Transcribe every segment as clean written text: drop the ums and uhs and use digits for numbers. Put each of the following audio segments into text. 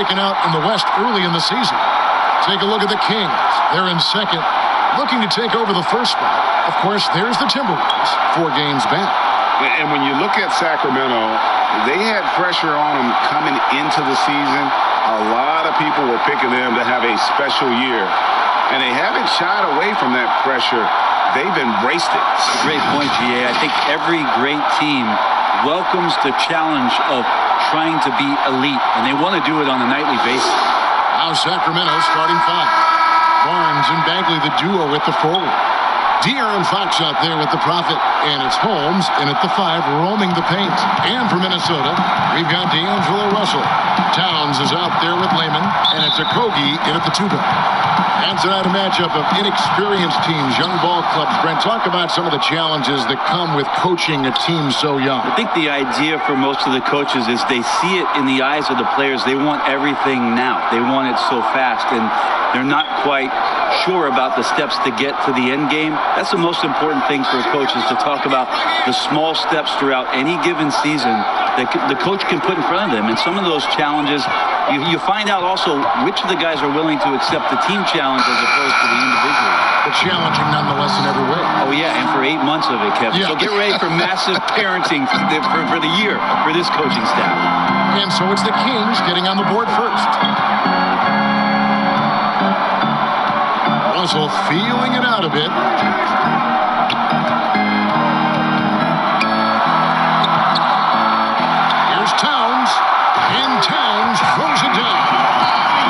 shaken out in the West early in the season. Take a look at the Kings. They're in second, looking to take over the first spot. Of course, there's the Timberwolves, 4 games back. And when you look at Sacramento, they had pressure on them coming into the season. A lot of people were picking them to have a special year. And they haven't shied away from that pressure. They've embraced it. Great point, GA. I think every great team welcomes the challenge of trying to be elite, and they want to do it on a nightly basis. Now Sacramento starting 5. Barnes and Bagley, the duo with the forward. De'Aaron Fox out there with the Prophet, and it's Holmes in at the 5, roaming the paint. And for Minnesota, we've got D'Angelo Russell. Towns is out there with Layman, and it's Okogie in at the 2 guard. And tonight a matchup of inexperienced teams, young ball clubs. Brent, talk about some of the challenges that come with coaching a team so young. I think the idea for most of the coaches is they see it in the eyes of the players. They want everything now. They want it so fast, and they're not quite sure about the steps to get to the end game. That's the most important thing for a coach, is to talk about the small steps throughout any given season that the coach can put in front of them. And some of those challenges, you find out also which of the guys are willing to accept the team challenge as opposed to the individual. But challenging nonetheless in every way. Oh, yeah, and for 8 months of it, Kevin. Yeah. So get ready for massive parenting for the year for this coaching staff. And so it's the Kings getting on the board first. Russell feeling it out a bit. Here's Towns, and Towns throws it down.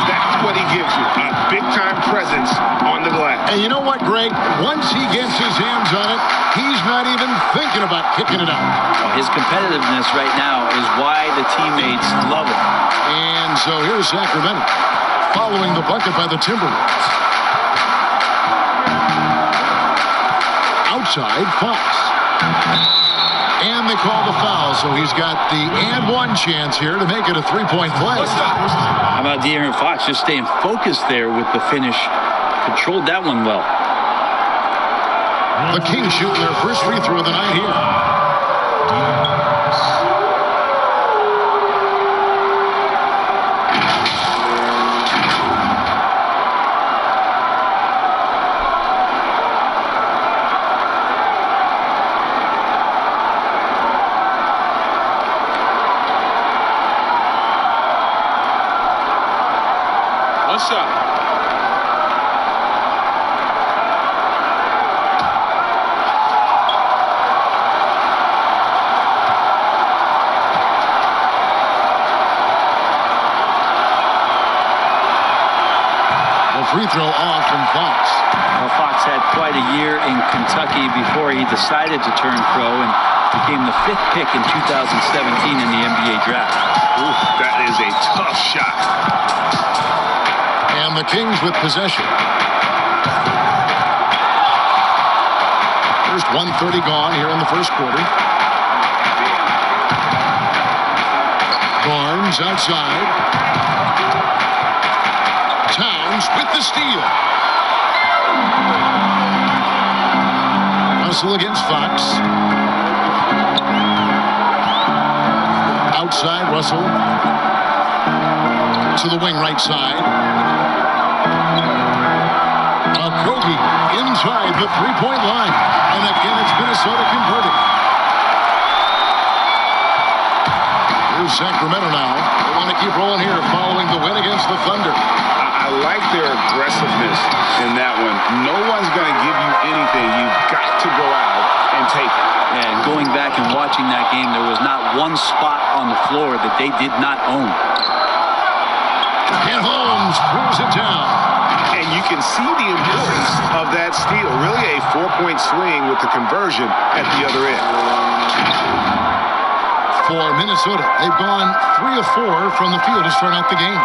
That's what he gives you, a big-time presence on the glass. And you know what, Greg? Once he gets his hands on it, he's not even thinking about kicking it out. Well, his competitiveness right now is why the teammates love him. And so here's Sacramento, following the bucket by the Timberwolves. Outside, Fox. And they call the foul, so he's got the and one chance here to make it a 3-point play. How about De'Aaron Fox just staying focused there with the finish? Controlled that one well. The Kings shooting their first free throw of the night here. What's up? The free throw off from Fox. Well, Fox had quite a year in Kentucky before he decided to turn pro and became the 5th pick in 2017 in the NBA draft. Ooh, that is a tough shot. And the Kings with possession. First 1:30 gone here in the first quarter. Barnes outside. Towns with the steal. Russell against Fox. Outside, Russell. To the wing right side. Okogie inside the 3-point line. And again, it's Minnesota converting. Here's Sacramento now. They want to keep rolling here following the win against the Thunder. I like their aggressiveness in that one. No one's going to give you anything. You've got to go out and take it. And going back and watching that game, there was not one spot on the floor that they did not own. And Holmes throws it down. And you can see the importance of that steal. Really a 4-point swing with the conversion at the other end. For Minnesota, they've gone 3 of 4 from the field to start out the game.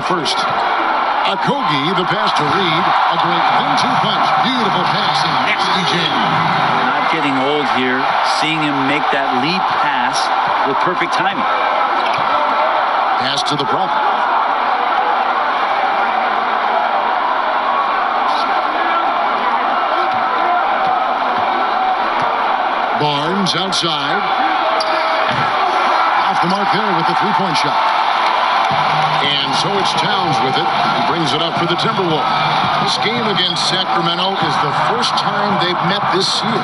First, Okogie, the pass to Reed. A great 1-2 punch. Beautiful pass and nasty jam. Not getting old here. Seeing him make that lead pass with perfect timing. Pass to the Prophet. Barnes Barnes outside. Off the mark there with the three-point shot. And so it's Towns with it. He brings it up for the Timberwolves. This game against Sacramento is the first time they've met this year.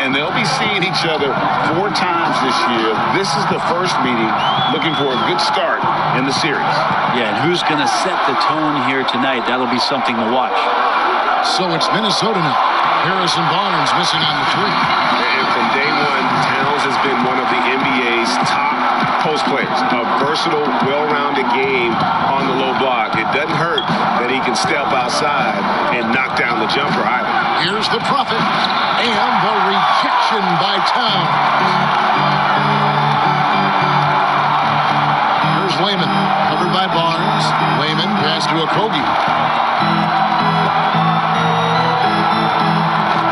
And they'll be seeing each other 4 times this year. This is the first meeting, looking for a good start in the series. Yeah, and who's going to set the tone here tonight? That'll be something to watch. So it's Minnesota now. Harrison Barnes missing on the three. And from day one, Towns has been one of the NBA's top post players. A versatile, well-rounded game on the low block. It doesn't hurt that he can step outside and knock down the jumper either. Here's the Prophet. And the rejection by Towns. Here's Layman. Covered by Barnes. Layman pass to Okogie.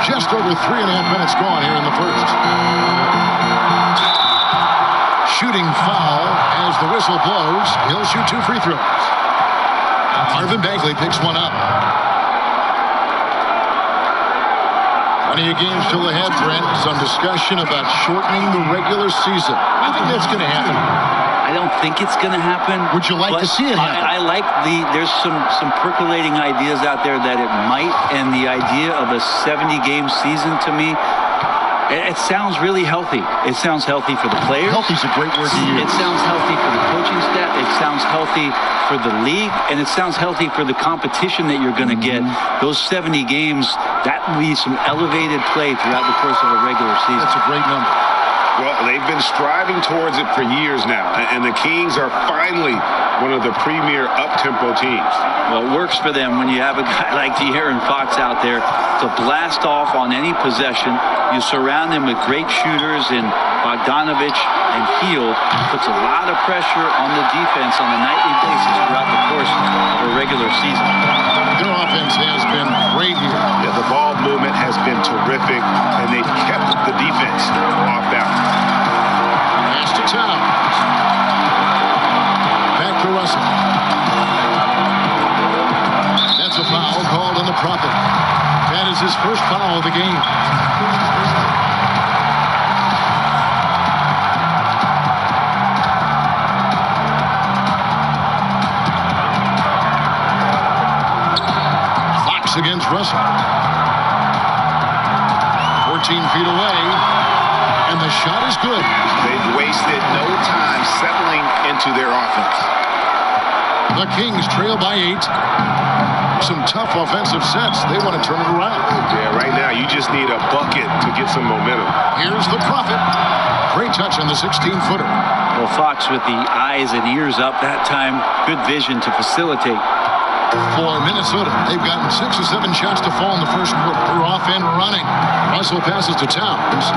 Just over 3.5 minutes gone here in the first. Shooting foul as the whistle blows. He'll shoot 2 free throws. Marvin Bagley picks one up. Plenty of games still ahead, Brent. Some discussion about shortening the regular season. I think that's going to happen. I don't think it's going to happen. Would you like to see it happen? I like there's some percolating ideas out there that it might, and the idea of a 70-game season to me, it sounds really healthy. It sounds healthy for the players. Healthy's a great word to use. It sounds healthy for the coaching staff. It sounds healthy for the league, and it sounds healthy for the competition that you're going to get. Those 70 games, that will be some elevated play throughout the course of a regular season. That's a great number. Well, they've been striving towards it for years now, and the Kings are finally one of the premier up-tempo teams. Well, it works for them when you have a guy like De'Aaron Fox out there to blast off on any possession. You surround him with great shooters in Bogdanovich and Hield. Puts a lot of pressure on the defense on a nightly basis throughout the course of a regular season. Their offense has been great here. Yeah, the ball movement has been terrific, and they've kept the defense off balance. Pass to Towns. Back to Russell. That's a foul called on the Prophet. That is his first foul of the game. Fox against Russell. 14 feet away. And the shot is good. They've wasted no time settling into their offense. The Kings trail by 8. Some tough offensive sets. They want to turn it around. Yeah, right now you just need a bucket to get some momentum. Here's the Prophet. Great touch on the 16-footer. Well, Fox with the eyes and ears up that time. Good vision to facilitate. For Minnesota, they've gotten 6 or 7 shots to fall in the first quarter. They're off and running. Russell passes to Towns.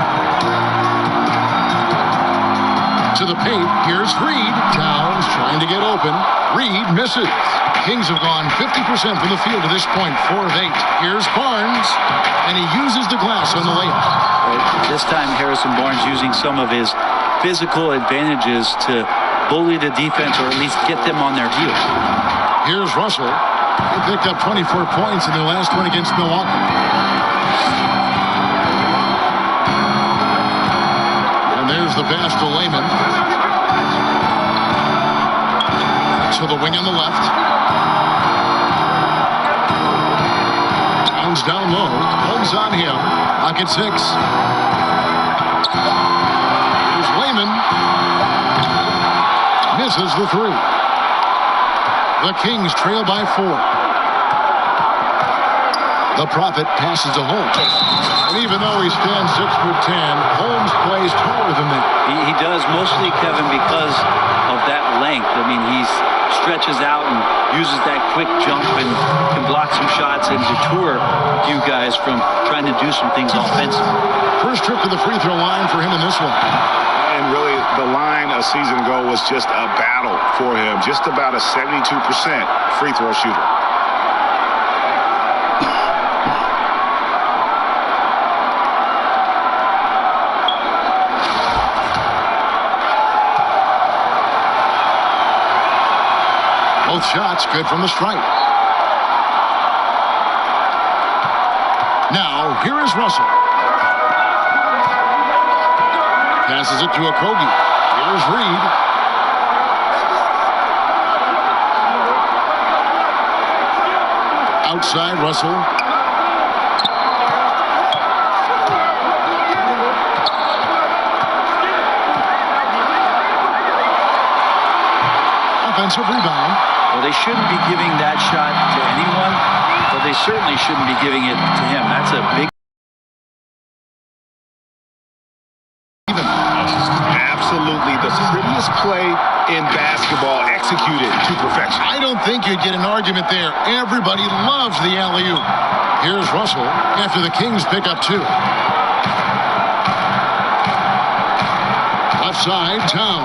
To the paint. Here's Reed. Towns trying to get open. Reed misses. Kings have gone 50% from the field to this point, 4 of 8. Here's Barnes, and he uses the glass on the layup. This time, Harrison Barnes using some of his physical advantages to bully the defense, or at least get them on their heels. Here's Russell. He picked up 24 points in their last one against Milwaukee. And there's the pass to Layman. To the wing on the left. Towns down low. Holmes on him. Pocket 6. Here's Layman. Misses the 3. The Kings trail by 4. The Prophet passes to Holmes. And even though he stands 6'10", Holmes plays taller than that. He does, mostly, Kevin, because of that length. I mean, he stretches out and uses that quick jump and can block some shots and deter you guys from trying to do some things offensively. First trip to the free throw line for him in this one. And really, the line a season ago was just a battle for him. Just about a 72% free throw shooter. Both shots good from the stripe. Now, here is Russell. Passes it to Okogie. Here's Reed. Outside, Russell. Offensive rebound. Well, they shouldn't be giving that shot to anyone, but they certainly shouldn't be giving it to him. That's a big... Absolutely the prettiest play in basketball, executed to perfection. I don't think you'd get an argument there. Everybody loves the alley-oop. Here's Russell after the Kings pick up 2. Left side, Towns.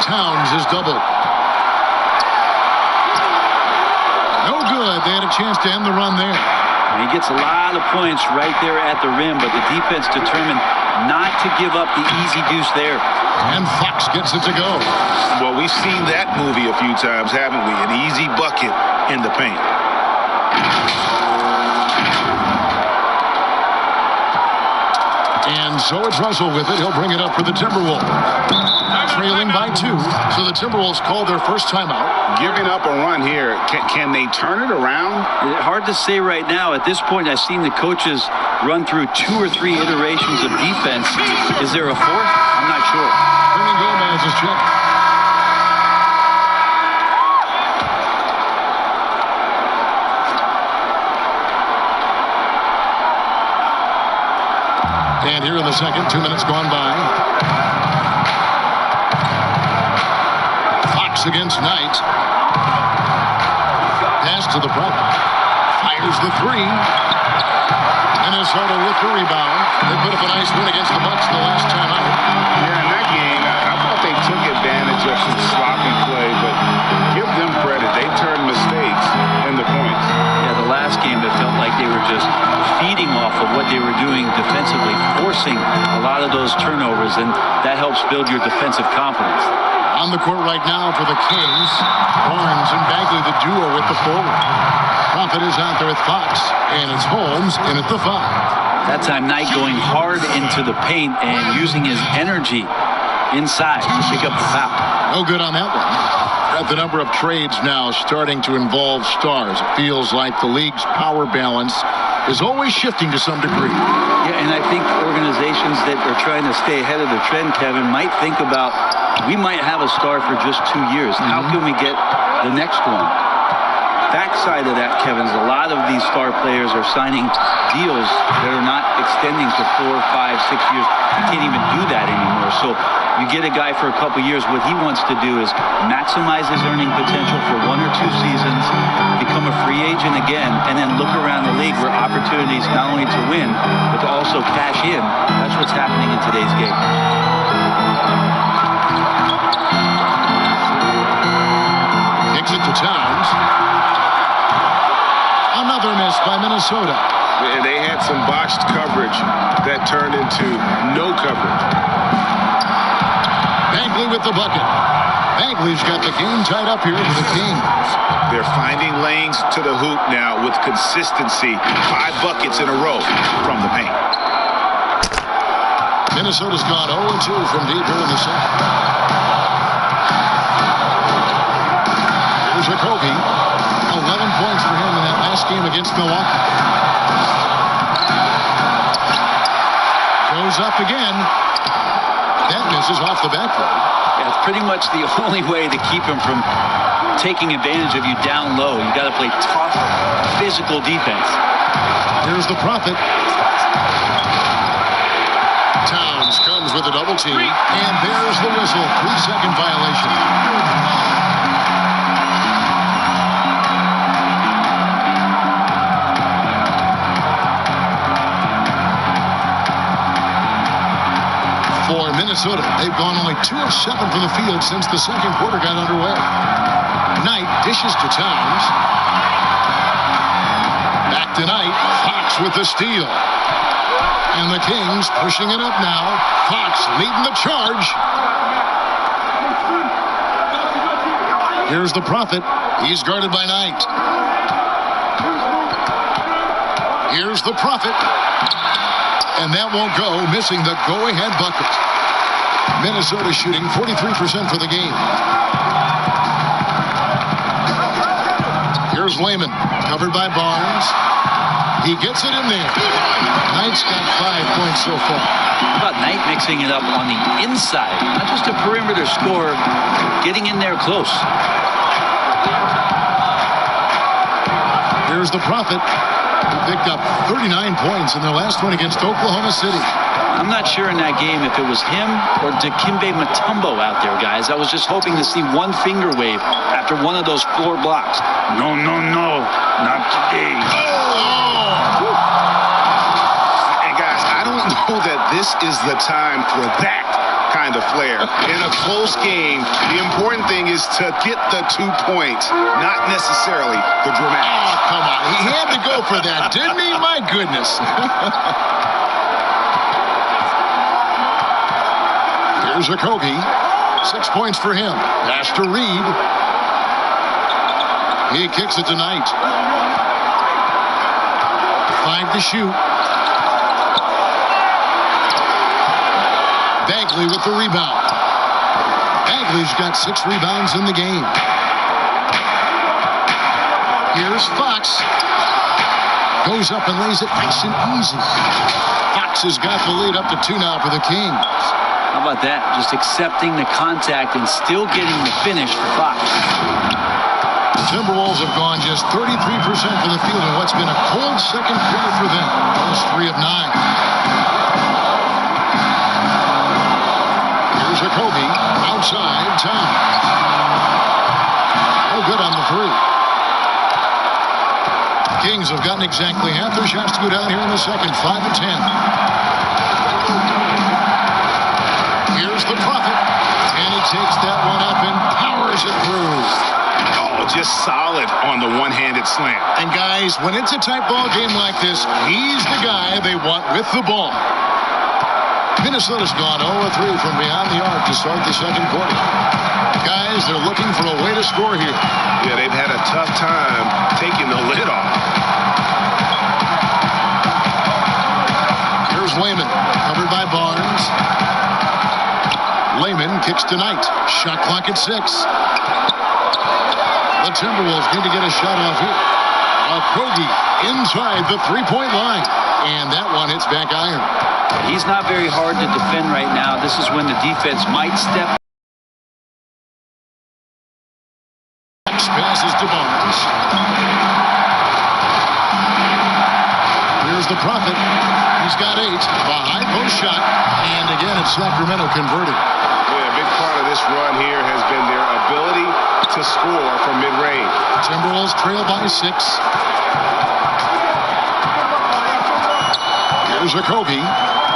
Towns is doubled. No good. They had a chance to end the run there. He gets a lot of points right there at the rim, but the defense determined not to give up the easy deuce there. And Fox gets it to go. Well, we've seen that movie a few times, haven't we? An easy bucket in the paint. And so it's Russell with it. He'll bring it up for the Timberwolves. Trailing by 2, so the Timberwolves call their first timeout. Giving up a run here. Can they turn it around? Hard to say right now. At this point, I've seen the coaches run through 2 or 3 iterations of defense. Is there a 4th? I'm not sure. Ernie Gomez is checked. And here in the second, 2 minutes gone by. Fox against Knight. Pass to the front. Fires the 3. Minnesota with the rebound. They put up a nice win against the Bucks the last time out. Yeah, in that game, I thought they took advantage of some sloppy play, but give them credit. They turned mistakes into points. Yeah, the last game, it felt like they were just feeding off of what they were doing defensively, forcing a lot of those turnovers, and that helps build your defensive confidence. On the court right now for the Kings, Barnes and Bagley, the duo with the forward. Prophet is out there with Fox, and it's Holmes in at the 5. That time, Knight going hard into the paint and using his energy inside to pick up the foul. No good on that one. At the number of trades now starting to involve stars, it feels like the league's power balance is always shifting to some degree. Yeah, and I think organizations that are trying to stay ahead of the trend, Kevin, might think about, we might have a star for just 2 years. How can we get the next one? Backside of that, Kevin, is a lot of these star players are signing deals that are not extending to 4, 5, 6 years. You can't even do that anymore. So you get a guy for a couple years. What he wants to do is maximize his earning potential for 1 or 2 seasons, become a free agent again, and then look around the league for opportunities not only to win, but to also cash in. That's what's happening in today's game. Kicks it to Towns. Another miss by Minnesota. And they had some botched coverage that turned into no coverage. Bagley with the bucket. Bagley's got the game tied up here for the Kings. They're finding lanes to the hoop now with consistency. 5 buckets in a row from the paint. Minnesota's gone 0-2 from deep here in the second. Here's Okogie. 11 points for him in that last game against Milwaukee. Goes up again. That misses off the backboard. Yeah, it's pretty much the only way to keep him from taking advantage of you down low. You got to play tough, physical defense. Here's the Prophet. Towns comes with a double team, and there's the whistle. 3-second violation. For Minnesota, they've gone only 2 of 7 from the field since the second quarter got underway. Knight dishes to Towns. Back to Knight. Fox with the steal. And the Kings pushing it up now. Fox leading the charge. Here's the Prophet. He's guarded by Knight. Here's the Prophet. And that won't go, missing the go-ahead bucket. Minnesota shooting 43% for the game. Here's Layman, covered by Barnes. He gets it in there. Knight's got 5 points so far. How about Knight mixing it up on the inside? Not just a perimeter scorer, getting in there close. Here's the Prophet, who picked up 39 points in their last one against Oklahoma City. I'm not sure in that game if it was him or Dikembe Mutombo out there, guys. I was just hoping to see one finger wave after one of those floor blocks. No, not today. And guys, I don't know that this is the time for that kind of flair. In a close game, the important thing is to get the 2 points, not necessarily the dramatic. Oh, come on. He had to go for that, didn't he? My goodness. Here's Okogie. 6 points for him. Pass to Reed. He kicks it to Knight. 5 to shoot. Bagley with the rebound. Bagley's got 6 rebounds in the game. Here's Fox. Goes up and lays it nice and easy. Fox has got the lead up to 2 now for the Kings. How about that? Just accepting the contact and still getting the finish for Fox. The Timberwolves have gone just 33% from the field in what's been a cold second quarter for them. Those 3 of 9. Here's Okogie. Outside, Tom. Oh, good on the 3. Kings have gotten exactly half their shots to go down here in the second. 5 of 10. Here's the Prophet. And he takes that one up and powers it through. Oh, just solid on the one-handed slam. And guys, when it's a tight ball game like this, he's the guy they want with the ball. Minnesota's gone 0-3 from beyond the arc to start the second quarter. Guys, they're looking for a way to score here. Yeah, they've had a tough time taking the lid off. Here's Layman, covered by Barnes. Layman kicks to Knight. Shot clock at 6. The Timberwolves need to get a shot off here. Okogie inside the three-point line. And that one hits back iron. He's not very hard to defend right now. This is when the defense might step. Passes to Barnes. Here's the Prophet. He's got 8. A high post shot. And again, it's Sacramento converted. Yeah, a big part of this run here has been their ability to score from mid-range. Timberwolves trail by 6. Here's Okogie.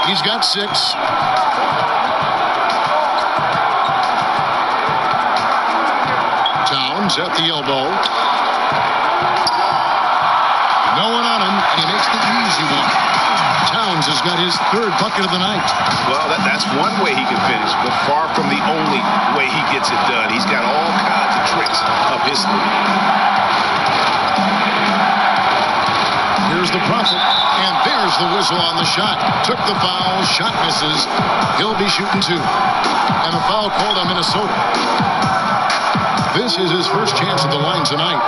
He's got 6. Towns at the elbow. No one on him, and he makes the easy one. Towns has got his 3rd bucket of the night. Well, that's one way he can finish, but far from the only way he gets it done. He's got all kinds of tricks up his sleeve. Here's the Prophet, and there's the whistle on the shot. Took the foul, shot misses. He'll be shooting 2. And a foul called on Minnesota. This is his first chance at the line tonight.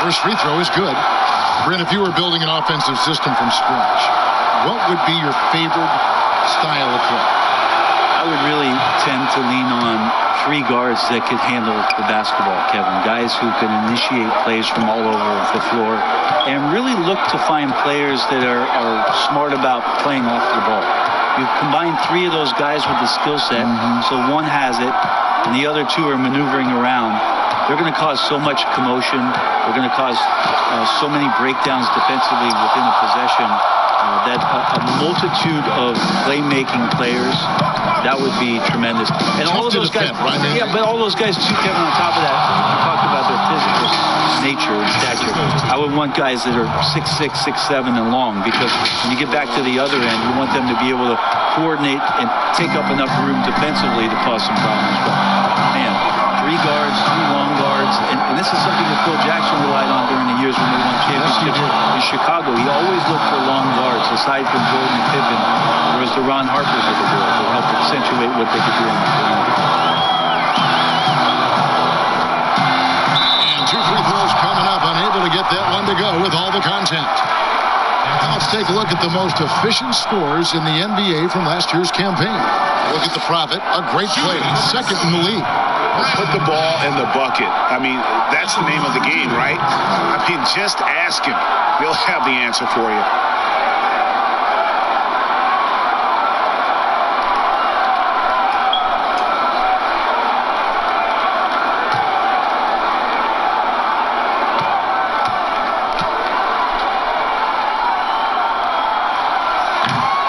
First free throw is good. Brent, if you were building an offensive system from scratch, what would be your favorite style of play? I would really tend to lean on 3 guards that could handle the basketball, Kevin. Guys who can initiate plays from all over the floor and really look to find players that are smart about playing off the ball. You combine 3 of those guys with the skill set, so one has it, and the other 2 are maneuvering around. They're going to cause so much commotion. They're going to cause so many breakdowns defensively within a possession that a multitude of playmaking players, that would be tremendous. And all of those guys, yeah, but all those guys too, Kevin, on top of that, you talked about their physical nature and stature. I would want guys that are 6'6", 6'7", and long, because when you get back to the other end, you want them to be able to coordinate and take up enough room defensively to cause some problems. But man, 3 guards, 3 long guards, and this is something that Phil Jackson relied on during the years when they won championships in Chicago. He always looked for long guards, aside from Jordan and Pippen. There was the Ron Harpers of the world who helped accentuate what they could do on the floor. And 2 free throws coming up, unable to get that one to go with all the content. Now let's take a look at the most efficient scores in the NBA from last year's campaign. Look at the Prophet, a great play, second in the league. Put the ball in the bucket. I mean, that's the name of the game, right? I mean, just ask him. He'll have the answer for you.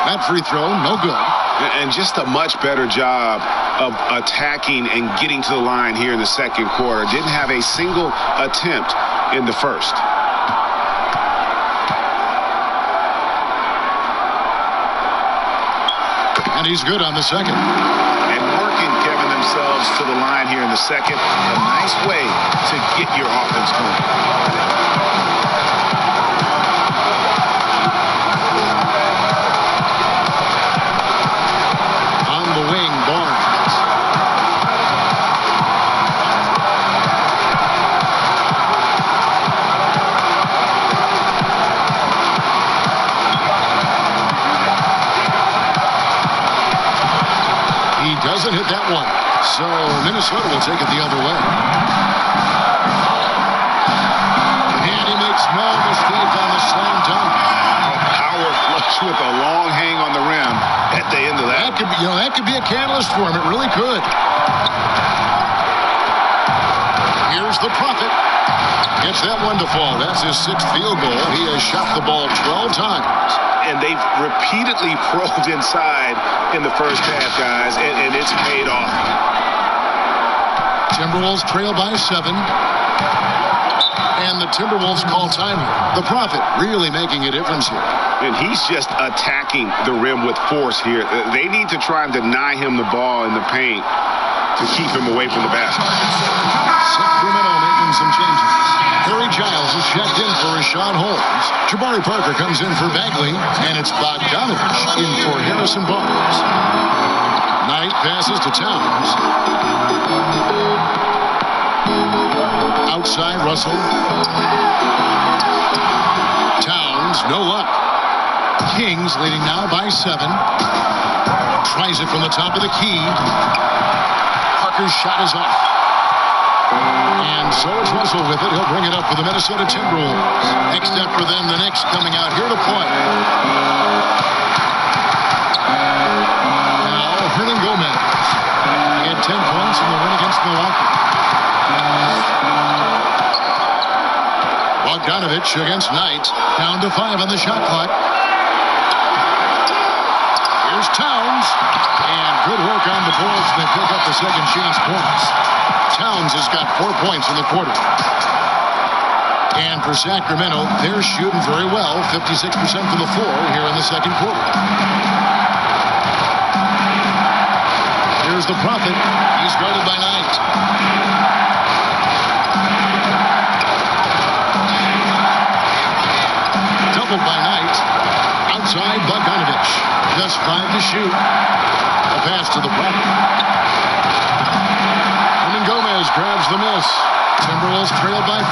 That free throw, no good. And just a much better job of attacking and getting to the line here in the second quarter. Didn't have a single attempt in the first. And he's good on the second. And working, Kevin, themselves to the line here in the second. A nice way to get your offense going. Doesn't hit that one. So Minnesota will take it the other way. And he makes no mistake on the slam dunk. Power flush with a long hang on the rim at the end of that. That could be a catalyst for him. It really could. Here's the Prophet. Gets that one to fall. That's his 6th field goal. He has shot the ball 12 times. And they've repeatedly probed inside in the first half, guys, and it's paid off. Timberwolves trail by 7. And the Timberwolves call time here. The Prophet really making a difference here. And he's just attacking the rim with force here. They need to try and deny him the ball in the paint to keep him away from the basket. Sacramento making some changes. Harry Giles is checked in for Rashawn Holmes. Jabari Parker comes in for Bagley, and it's Bogdanovich in for Harrison Barnes. Knight passes to Towns. Outside, Russell. Towns, no luck. Kings leading now by 7. Tries it from the top of the key. Parker's shot is off. And so it's Russell with it. He'll bring it up for the Minnesota Timberwolves. Next step for them, the Knicks coming out here to play. Now, Hernan Gomez. He had 10 points in the win against Milwaukee. Bogdanovich against Knight. Down to 5 on the shot clock. Here's Towns. And good work on the boards. They pick up the second chance points. Towns has got 4 points in the quarter. And for Sacramento, they're shooting very well, 56% from the floor here in the second quarter. Here's the Prophet. He's guarded by Knight. Doubled by Knight. Outside, Bogdanovich. Just 5 to shoot. A pass to the Prophet. Gomez grabs the miss. Timberwolves trail by 5.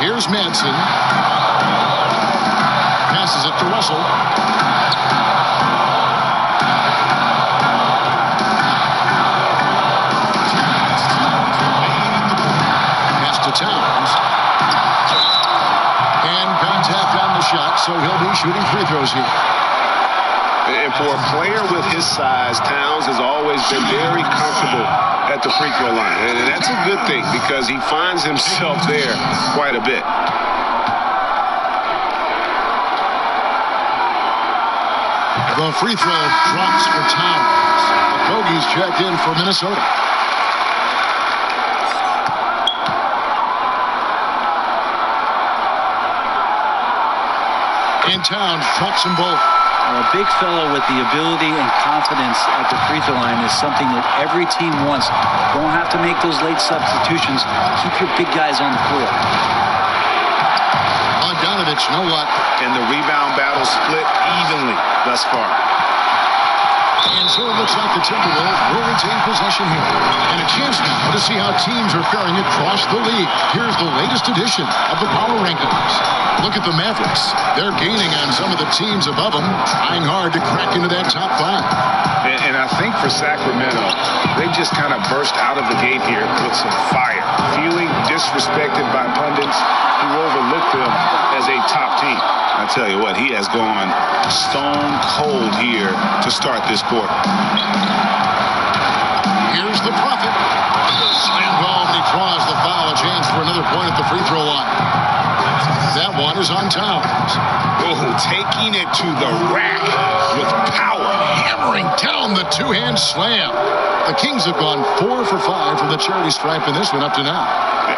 Here's Madsen. Passes it to Russell. Pass to Towns. And contact on the shot, so he'll be shooting free throws here. And for a player with his size, Towns has always been very comfortable at the free throw line. And that's a good thing because he finds himself there quite a bit. The free throw drops for Towns. Bogey's checked in for Minnesota. And Towns drops them both. A big fellow with the ability and confidence at the free throw line is something that every team wants. Don't have to make those late substitutions. Keep your big guys on the floor. Bogdanovich, no luck. And the rebound battle split evenly thus far. And so it looks like the Timberwolves will retain possession here. And a chance now to see how teams are faring across the league. Here's the latest edition of the Power Rankings. Look at the Mavericks. They're gaining on some of the teams above them, trying hard to crack into that top 5. And I think for Sacramento, they just kind of burst out of the gate here with some fire. Feeling disrespected by pundits who overlooked them as a top team. I tell you what, he has gone stone cold here to start this quarter. Here's the Prophet. Slam ball, and he draws the foul. A chance for another point at the free throw line. That one is on Towns. Oh, taking it to the rack with power. Hammering down the two-hand slam. The Kings have gone 4 for 5 from the charity stripe in this one up to now.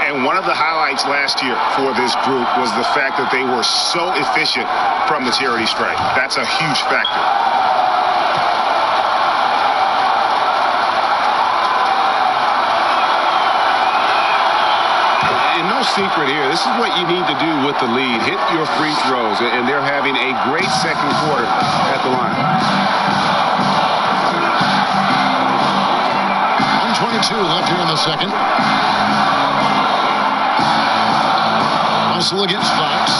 And one of the highlights last year for this group was the fact that they were so efficient from the charity stripe. That's a huge factor. And no secret here. This is what you need to do with the lead. Hit your free throws. And they're having a great second quarter at the line. 1:22 left here in the second. Russell against Fox.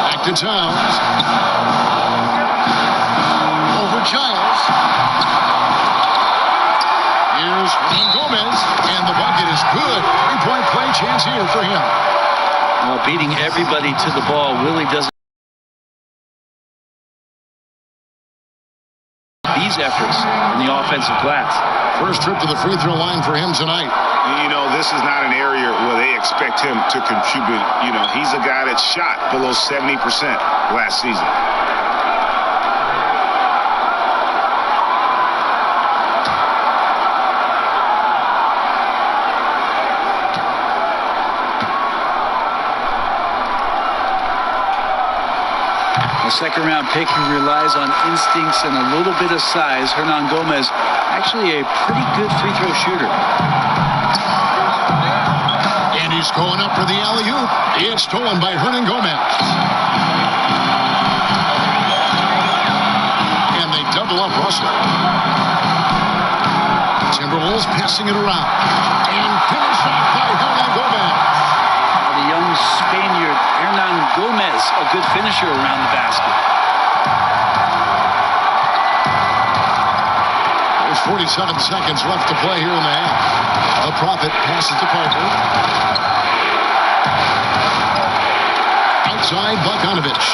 Back to Towns. Over Giles. Here's Juan Gomez. And the bucket is good. 3-point play chance here for him. Well, beating everybody to the ball. Willie doesn't. These efforts in the offensive glass. First trip to the free throw line for him tonight. You know, this is not an area where they expect him to contribute. You know, he's a guy that shot below 70% last season. A second-round pick who relies on instincts and a little bit of size. Hernan Gomez, actually a pretty good free throw shooter. And he's going up for the alley-oop. It's stolen by Hernan Gomez. And they double up Russell. Timberwolves passing it around. And finish off by Hernan Gomez. The young Spaniard, Hernan Gomez, a good finisher around the basket. There's 47 seconds left to play here in the half. The Prophet passes to Parker. Outside Bogdanovich.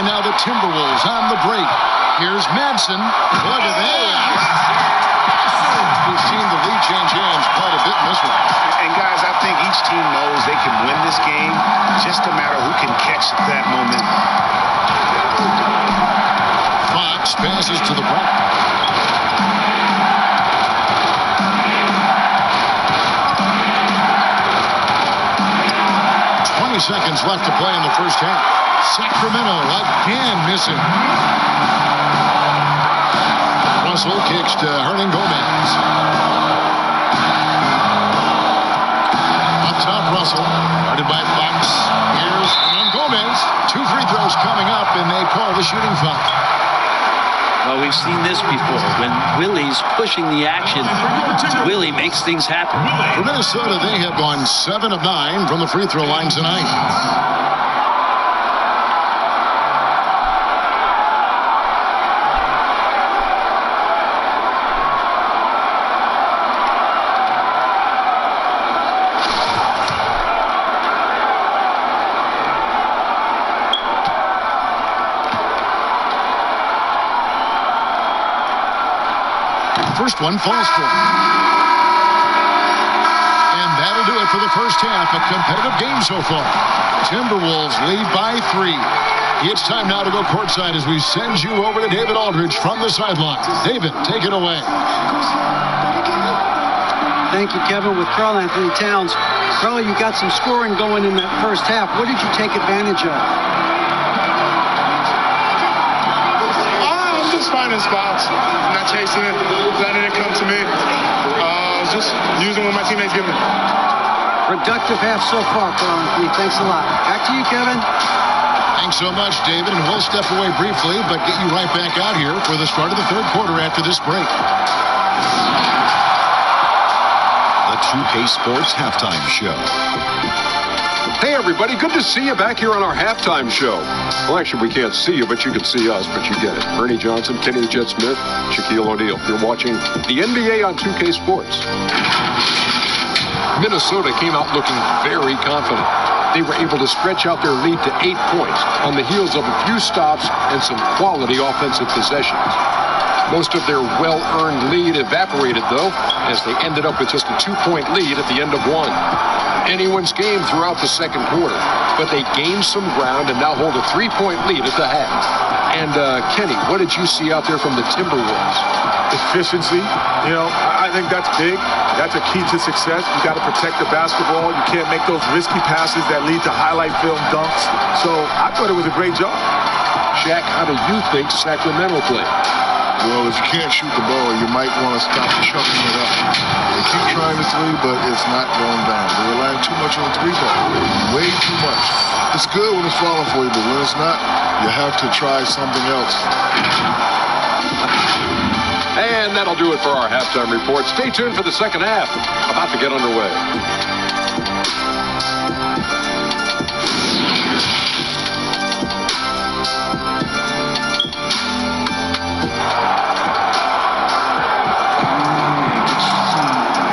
And now the Timberwolves on the break. Here's Madsen. Look at that. We've seen the lead change hands quite a bit in this one. And guys, I think each team knows they can win this game. Just a matter who can catch that momentum. Fox passes to the Prophet. 20 seconds left to play in the first half. Sacramento again missing. Russell kicks to Hernan Gomez. Up top, Russell. Guarded by Fox. Here's Hernan Gomez. 2 free throws coming up, and they call the shooting foul. Well, we've seen this before. When Willie's pushing the action, Willie makes things happen. For Minnesota, they have gone 7 of 9 from the free throw line tonight. First one falls for him. And that'll do it for the first half. A competitive game so far. Timberwolves lead by 3. It's time now to go courtside as we send you over to David Aldridge from the sideline. David, take it away. Thank you, Kevin. With Karl Anthony Towns. Karl, you got some scoring going in that first half. What did you take advantage of? finding spots, not chasing it, letting it come to me. Just using what my teammates give me. Productive half so far, Carl. Thanks a lot. Back to you, Kevin. Thanks so much, David. And we'll step away briefly, but get you right back out here for the start of the third quarter after this break. The 2K Sports Halftime Show. Hey, everybody. Good to see you back here on our halftime show. Well, actually, we can't see you, but you can see us, but you get it. Ernie Johnson, Kenny the Jet Smith, Shaquille O'Neal. You're watching the NBA on 2K Sports. Minnesota came out looking very confident. They were able to stretch out their lead to 8 points on the heels of a few stops and some quality offensive possessions. Most of their well-earned lead evaporated, though, as they ended up with just a 2-point lead at the end of one. Anyone's game throughout the second quarter, but they gained some ground and now hold a 3-point lead at the half. And, Kenny, what did you see out there from the Timberwolves? Efficiency, I think that's big. That's a key to success. You got to protect the basketball. You can't make those risky passes that lead to highlight film dunks. So I thought it was a great job. Shaq, how do you think Sacramento played? Well, if you can't shoot the ball, you might want to stop chucking it up. They keep trying the three, but it's not going down. They're relying too much on the three ball. Way too much. It's good when it's falling for you, but when it's not, you have to try something else. And that'll do it for our halftime report. Stay tuned for the second half. About to get underway.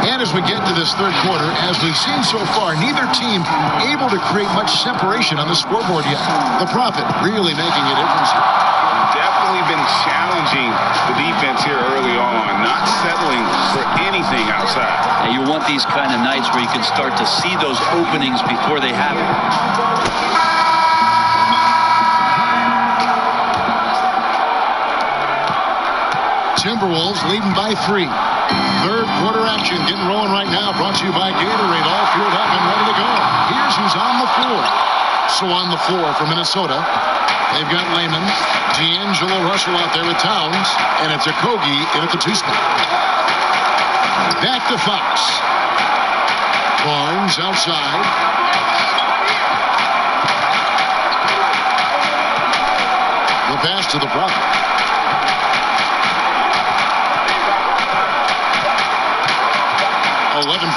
And as we get to this third quarter, as we've seen so far, neither team able to create much separation on the scoreboard yet. The Prophet really making a difference here. Definitely been challenging the defense here early on, not settling for anything outside. And you want these kind of nights where you can start to see those openings before they happen. Timberwolves leading by 3. Third quarter action getting rolling right now. Brought to you by Gatorade. All fueled up and ready to go. Here's who's on the floor. So on the floor for Minnesota, they've got Layman, D'Angelo Russell out there with Towns, and it's Okogie in at the 2 spot. Back to Fox. Barnes outside. The pass to the Prophet.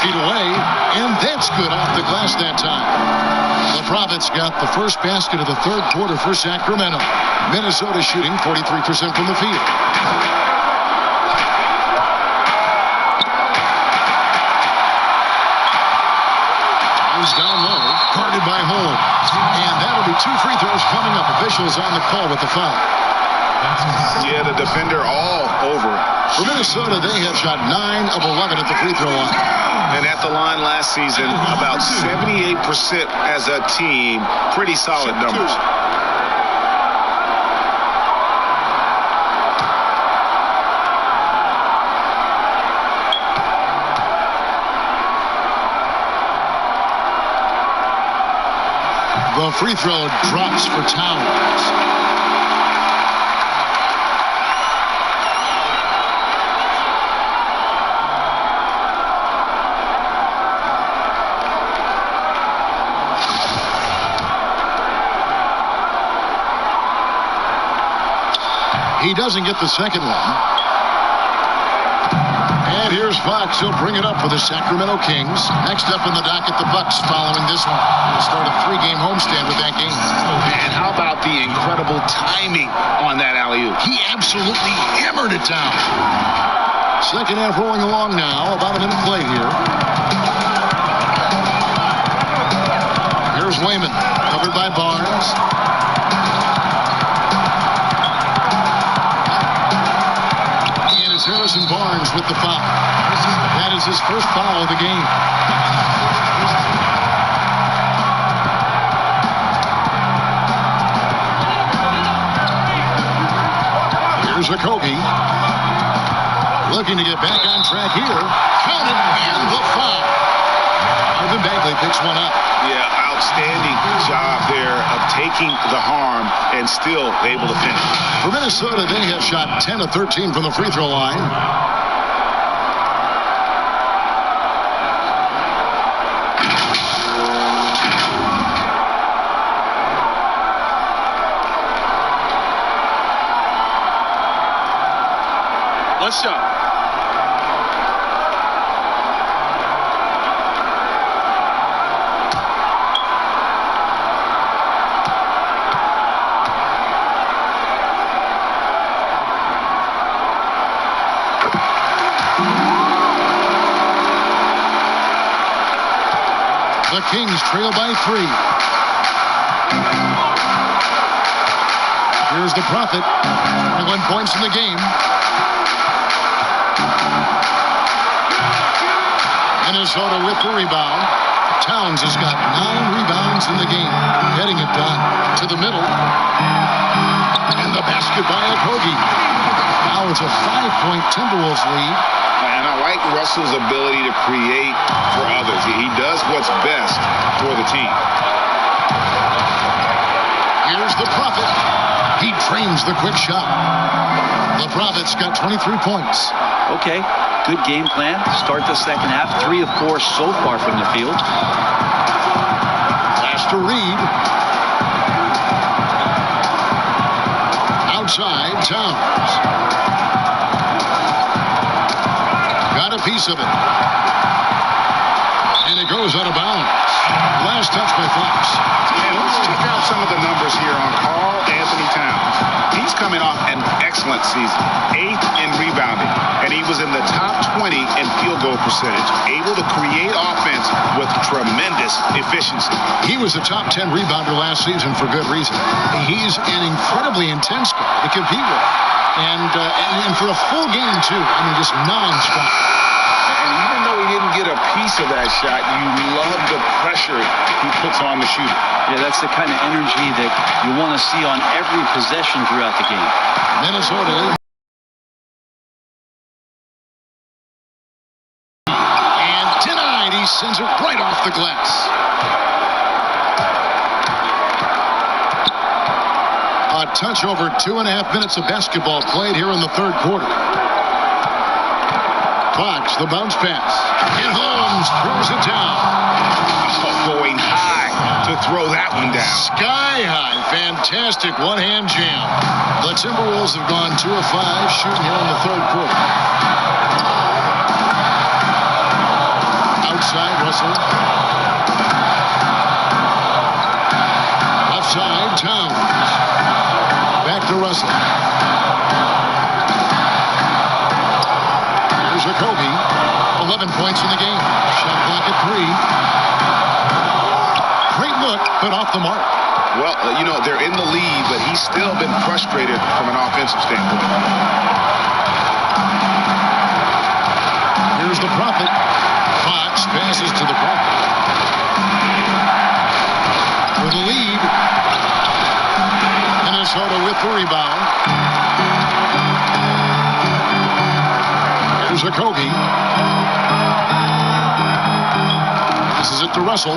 Feet away, and that's good off the glass that time. The Prophets got the first basket of the third quarter for Sacramento. Minnesota shooting 43% from the field. Is down low, guarded by Holmes, and that'll be 2 free throws coming up. Officials on the call with the foul. Yeah, the defender all over. For Minnesota, they have shot 9 of 11 at the free throw line. And at the line last season, about 78% as a team. Pretty solid numbers. The free throw drops for Towns. He doesn't get the second one. And here's Fox. He'll bring it up for the Sacramento Kings. Next up in the docket, the Bucks following this one. They'll start a 3-game homestand with that game. And how about the incredible timing on that alley-oop? He absolutely hammered it down. Second half rolling along now. About a minute play here. Here's Wayman, covered by Barnes. Harrison Barnes with the foul. That is his first foul of the game. Here's Okogie. Looking to get back on track here. Counted and the foul. Marvin Bagley picks one up. Yeah, outstanding job there of taking the harm and still able to finish. For Minnesota, they have shot 10 of 13 from the free throw line. Let's go. The Kings trail by 3. Here's the Prophet. 21 points in the game. Minnesota with the rebound. Towns has got 9 rebounds in the game. Getting it done to the middle. And the basket by Okogie. Now it's a 5-point Timberwolves lead. And I like Russell's ability to create for others. He does what's best for the team. Here's the Prophet. He trains the quick shot. The Prophet's got 23 points. Okay, good game plan. Start the second half. 3 of 4 so far from the field. Pass to Reed. Outside, Towns. Got a piece of it. And it goes out of bounds. Last touch by Fox. And let's check out some of the numbers here on Karl Anthony Towns. He's coming off an excellent season. 8th in rebounding. And he was in the top 20 in field goal percentage. Able to create offense with tremendous efficiency. He was a top 10 rebounder last season for good reason. He's an incredibly intense guy to compete with. And for a full game, too. I mean, just non-stop. And even though he didn't get a piece of that shot, you love the pressure he puts on the shooter. Yeah, that's the kind of energy that you want to see on every possession throughout the game. Minnesota. And denied. He sends it right off the glass. A touch over 2.5 minutes of basketball played here in the third quarter. Fox, the bounce pass. And Holmes throws it down. Oh, going high to throw that one down. Sky high. Fantastic one-hand jam. The Timberwolves have gone 2 of 5 shooting here in the third quarter. Outside, Russell. Left side, Towns. Back to Russell. Here's Okogie. 11 points in the game. Shot clock at 3. Great look, but off the mark. Well, they're in the lead, but he's still been frustrated from an offensive standpoint. Here's the Prophet. Fox passes to the Prophet. For the lead. Minnesota with the rebound. Here's Okogie. This is it to Russell.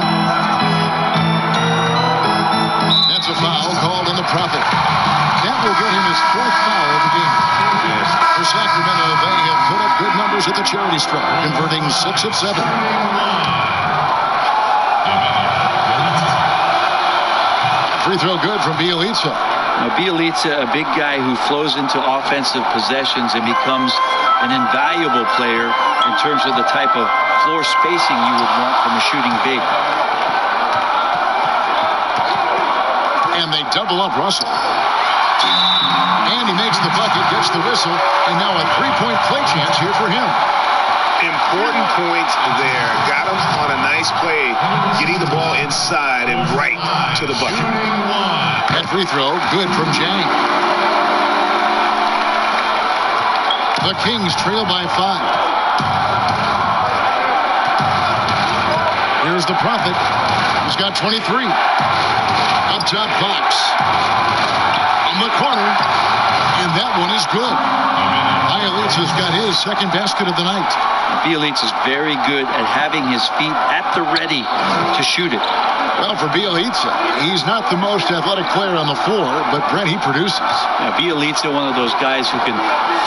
That's a foul called on the Prophet. That will get him his 4th foul of the game. For Sacramento, they have put up good numbers at the charity stripe, converting 6 of 7. Free throw good from Bielitsa. Now, Bielitsa, a big guy who flows into offensive possessions and becomes an invaluable player in terms of the type of floor spacing you would want from a shooting big. And they double up Russell. And he makes the bucket, gets the whistle, and now a 3-point play chance here for him. Important points there. Got him on a nice play, getting the ball inside and right to the bucket. That free throw, good from Jang. The Kings trail by 5. Here's the Prophet. He's got 23. Up top, Fox. On the corner. And that one is good. Bielitsa's got his 2nd basket of the night. Bielitsa's very good at having his feet at the ready to shoot it. Well, for Bielitsa, he's not the most athletic player on the floor, but Brent, he produces. Yeah, Bielitsa, one of those guys who can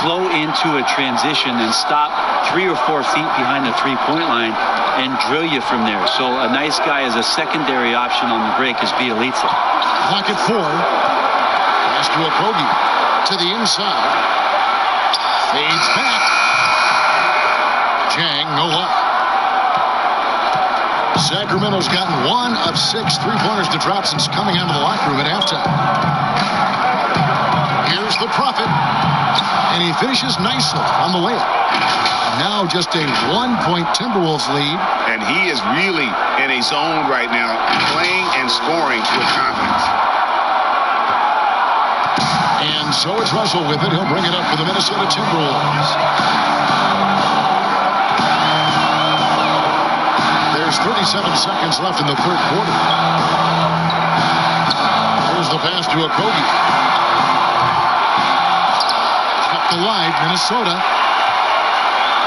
flow into a transition and stop 3 or 4 feet behind the three-point line and drill you from there. So a nice guy as a secondary option on the break is Bielitsa. Clock at 4. Pass to Okogie. To the inside. Fades back. Jang, no luck. Sacramento's gotten 1 of 6 3-pointers to drop since coming out of the locker room at halftime. Here's the Prophet, and he finishes nicely on the layup. Now just a 1-point Timberwolves lead. And he is really in a zone right now, playing and scoring with confidence. And so it's Russell with it. He'll bring it up for the Minnesota Timberwolves. There's 37 seconds left in the third quarter. Here's the pass to Okogie. Kept alive, Minnesota.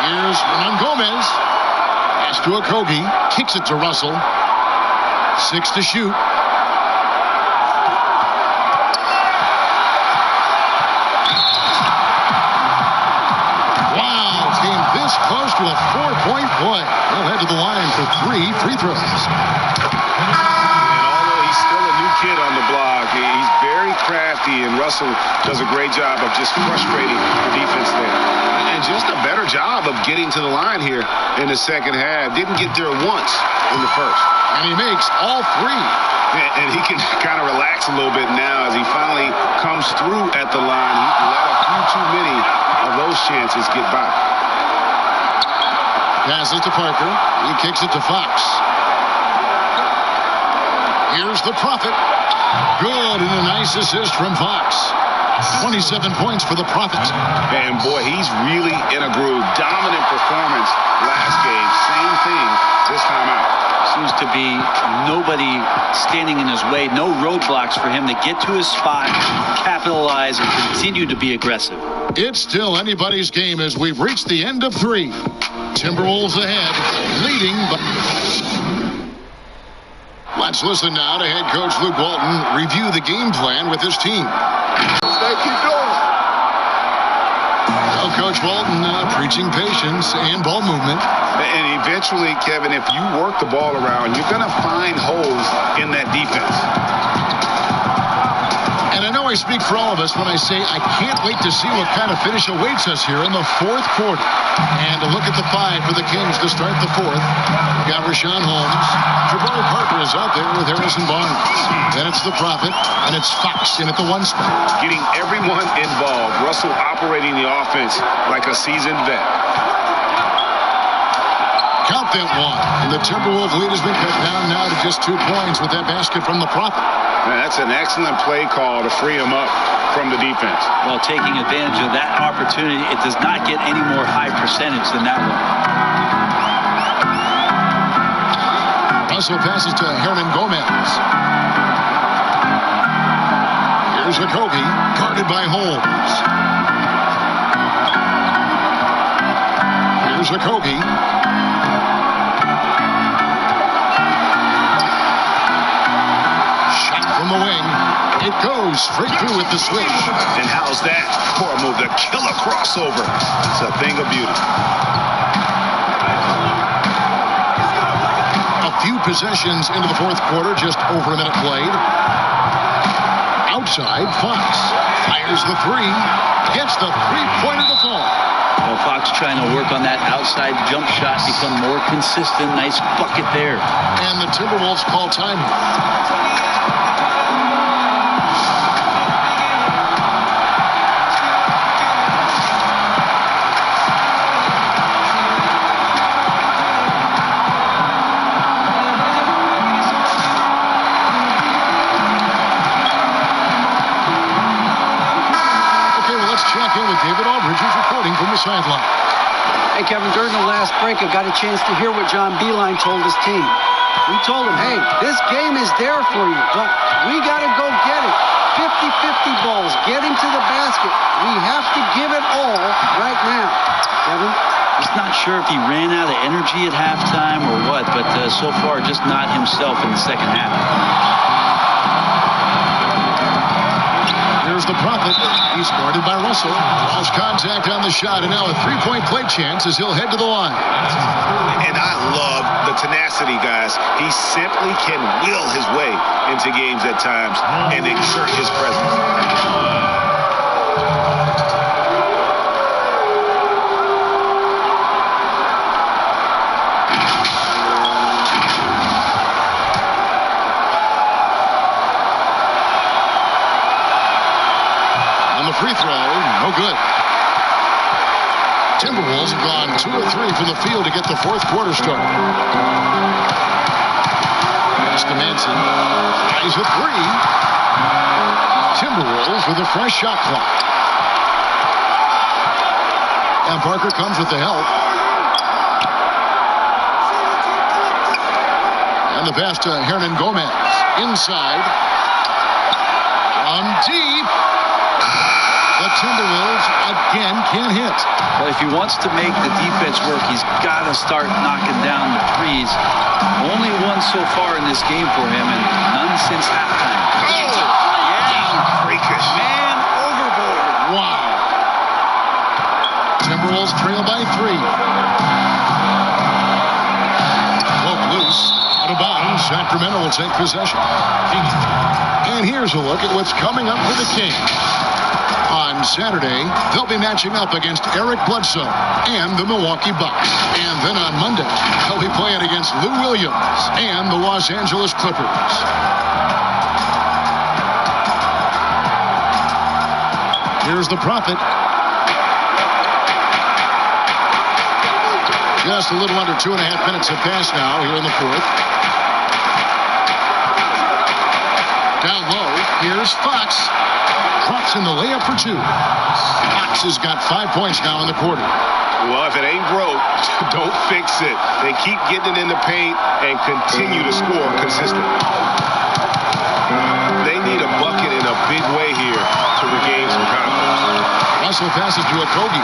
Here's Hernan Gomez. Pass to Okogie. Kicks it to Russell. 6 to shoot. Wow, came this close to a 4-point play. He'll head to the line for 3 free throws. And although he's still a new kid on the block, he's very crafty, and Russell does a great job of just frustrating the defense there. And just a better job of getting to the line here in the second half. Didn't get there once in the first. And he makes all 3. And he can kind of relax a little bit now as he finally comes through at the line. He let a few too many of those chances get by. Passes to Parker. He kicks it to Fox. Here's the Prophet. Good, and a nice assist from Fox. 27 points for the Prophet. And boy, he's really in a groove. Dominant performance last game. Same thing this time out. Seems to be nobody standing in his way. No roadblocks for him to get to his spot, capitalize, and continue to be aggressive. It's still anybody's game as we've reached the end of 3. Timberwolves ahead, leading. Let's listen now to head coach Luke Walton review the game plan with his team. Keep going. Well, Coach Walton preaching patience and ball movement. And eventually, Kevin, if you work the ball around, you're going to find holes in that defense. And I know I speak for all of us when I say I can't wait to see what kind of finish awaits us here in the fourth quarter. And to look at the 5 for the Kings to start the fourth. We've got Rashawn Holmes. Jabari Parker is out there with Harrison Barnes. Then it's the Prophet, and it's Fox in at the 1 spot. Getting everyone involved. Russell operating the offense like a seasoned vet. Count that 1. And the Timberwolves lead has been cut down now to just 2 points with that basket from the Prophet. Man, that's an excellent play call to free him up from the defense. Well, taking advantage of that opportunity, it does not get any more high percentage than that one. Russell passes to Hernan Gomez. Here's Okogie, guarded by Holmes. Here's Okogie. Shot from the wing. It goes straight through with the switch. And how's that for a move? The killer crossover. It's a thing of beauty. A few possessions into the fourth quarter, just over a minute played. Outside, Fox fires the 3, gets the 3-pointer to fall. Well, Fox trying to work on that outside jump shot, become more consistent. Nice bucket there. And the Timberwolves call time. David Aldridge is reporting from the sideline. Hey, Kevin, during the last break, I got a chance to hear what John Beilein told his team. He told them, hey, this game is there for you. We got to go get it. 50-50 balls, getting to the basket. We have to give it all right now. Kevin? He's not sure if he ran out of energy at halftime or what, but so far just not himself in the second half. Here's the Prophet. He's guarded by Russell. Lost contact on the shot, and now a three-point play chance as he'll head to the line. And I love the tenacity, guys. He simply can will his way into games at times and exert his presence. Free throw, no good. Timberwolves have gone 2 of 3 from the field to get the fourth quarter started. Pass to Manson. Eyes a three. Timberwolves with a fresh shot clock. And Parker comes with the help. And the pass to Hernan Gomez. Inside. On deep. The Timberwolves again can't hit. But if he wants to make the defense work, he's got to start knocking down the threes. Only one so far in this game for him, and none since halftime. Oh, yeah, freakish. Man overboard. Wow. Timberwolves trail by 3. Broke loose. Out of bounds. Sacramento will take possession. And here's a look at what's coming up for the Kings. On Saturday, they'll be matching up against Eric Bledsoe and the Milwaukee Bucks. And then on Monday, they'll be playing against Lou Williams and the Los Angeles Clippers. Here's the Prophet. Just a little under 2.5 minutes have passed now here in the fourth. Down low, here's Fox. Drops in the layup for 2. Fox has got 5 points now in the quarter. Well, if it ain't broke, don't fix it. They keep getting it in the paint and continue to score consistently. They need a bucket in a big way here to regain some confidence. Russell passes to Okogie.